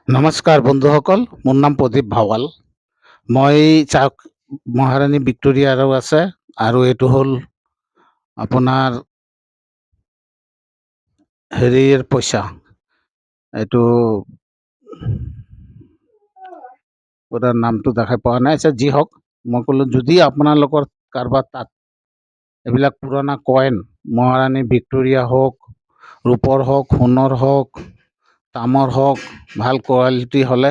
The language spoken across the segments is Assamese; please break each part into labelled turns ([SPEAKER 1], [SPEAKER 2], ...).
[SPEAKER 1] নমস্কাৰ বন্ধুসকল, মোৰ নাম প্ৰদীপ ভাৱাল। মই চাওক মহাৰাণী ভিক্টৰিয়াৰো আছে আৰু এইটো হ'ল আপোনাৰ হেৰিৰ পইচা। এইটো পুৰা নামটো দেখাই পোৱা নাই। আচ্ছা, যি হওক, মই ক'লোঁ যদি আপোনালোকৰ কাৰোবাৰ তাত এইবিলাক পুৰণা কইন মহাৰাণী ভিক্টৰিয়া হওক, ৰূপৰ হওক, সোণৰ হওক, তামৰ হওক, ভাল কোৱালিটি হ'লে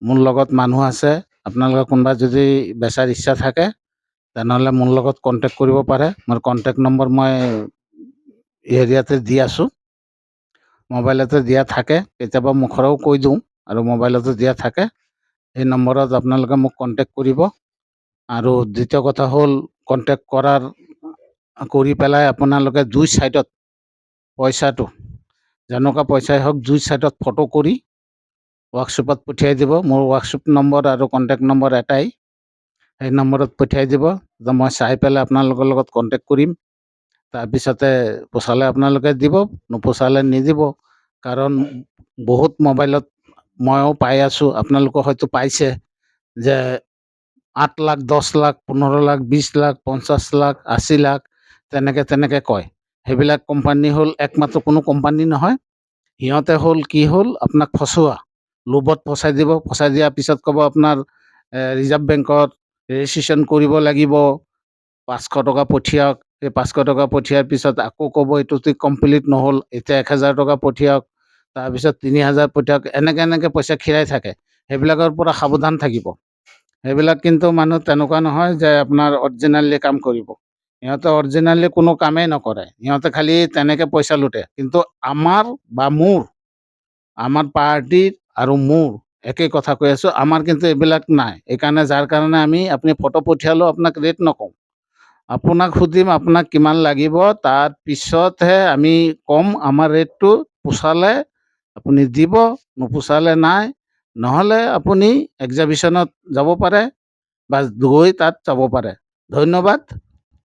[SPEAKER 1] মোৰ লগত মানুহ আছে। আপোনালোকৰ কোনোবা যদি বেচাৰ ইচ্ছা থাকে তেনেহ'লে মোৰ লগত কণ্টেক্ট কৰিব পাৰে। মোৰ কণ্টেক্ট নম্বৰ মই এৰিয়াতে দি আছোঁ, মোবাইলতে দিয়া থাকে। কেতিয়াবা মুখৰেও কৈ দিওঁ আৰু মোবাইলতো দিয়া থাকে। এই নম্বৰত আপোনালোকে মোক কণ্টেক্ট কৰিব। আৰু দ্বিতীয় কথা হ'ল, কণ্টেক্ট কৰি পেলাই আপোনালোকে দুই ছাইডত পইচাটো, যেনেকুৱা পইচাই হওক, দুই ছাইডত ফটো কৰি ৱৰ্কশ্বপত পঠিয়াই দিব। মোৰ ৱৰ্কশ্বপ নম্বৰ আৰু কণ্টেক্ট নম্বৰ এটাই, সেই নম্বৰত পঠিয়াই দিব। মই চাই পেলাই আপোনালোকৰ লগত কণ্টেক্ট কৰিম। তাৰপিছতে পোচালে আপোনালোকে দিব, নোপোচালে নিদিব। কাৰণ বহুত মোবাইলত ময়ো পাই আছোঁ, আপোনালোকে হয়তো পাইছে যে 8 লাখ, 10 লাখ, 15 লাখ, 20 লাখ, 50 লাখ, 80 লাখ তেনেকৈ কয়। সেইবিলাক কোম্পানী হ'ল একমাত্ৰ কোনো কোম্পানী নহয়। সিহঁতে হ'ল কি হ'ল, আপোনাক ফচুৱা, লোভত ফচাই দিব। ফচাই দিয়াৰ পিছত ক'ব আপোনাৰ ৰিজাৰ্ভ বেংকত ৰেজিষ্ট্ৰেশ্যন কৰিব লাগিব, 500 টকা পঠিয়াওক। সেই 500 টকা পঠিয়াৰ পিছত আকৌ ক'ব এইটোতো কমপ্লিট নহ'ল, এতিয়া 1000 টকা পঠিয়াওক, তাৰপিছত 3000 পঠিয়াওক। এনেকৈ পইচা খীৰাই থাকে। সেইবিলাকৰ পৰা সাৱধান থাকিব। সেইবিলাক কিন্তু মানুহ তেনেকুৱা নহয় যে আপোনাৰ অৰিজিনেলি কাম কৰিব। সিহঁতে অৰিজিনেলি কোনো কামেই নকৰে, সিহঁতে খালি তেনেকৈ পইচা লুটে। কিন্তু আমাৰ পাৰ্টিৰ আৰু মোৰ একেই কথা কৈ আছোঁ, আমাৰ কিন্তু এইবিলাক নাই। এইকাৰণে যাৰ কাৰণে আপুনি ফটো পঠিয়ালেও আপোনাক ৰেট নকওঁ, আপোনাক সুধিম আপোনাক কিমান লাগিব, তাৰপিছতহে আমি ক'ম আমাৰ ৰেটটো। পোচালে আপুনি দিব, নোপোচালে নাই। নহ'লে আপুনি এক্সিবিশ্যনত যাব পাৰে বা গৈ তাত চাব পাৰে। ধন্যবাদ।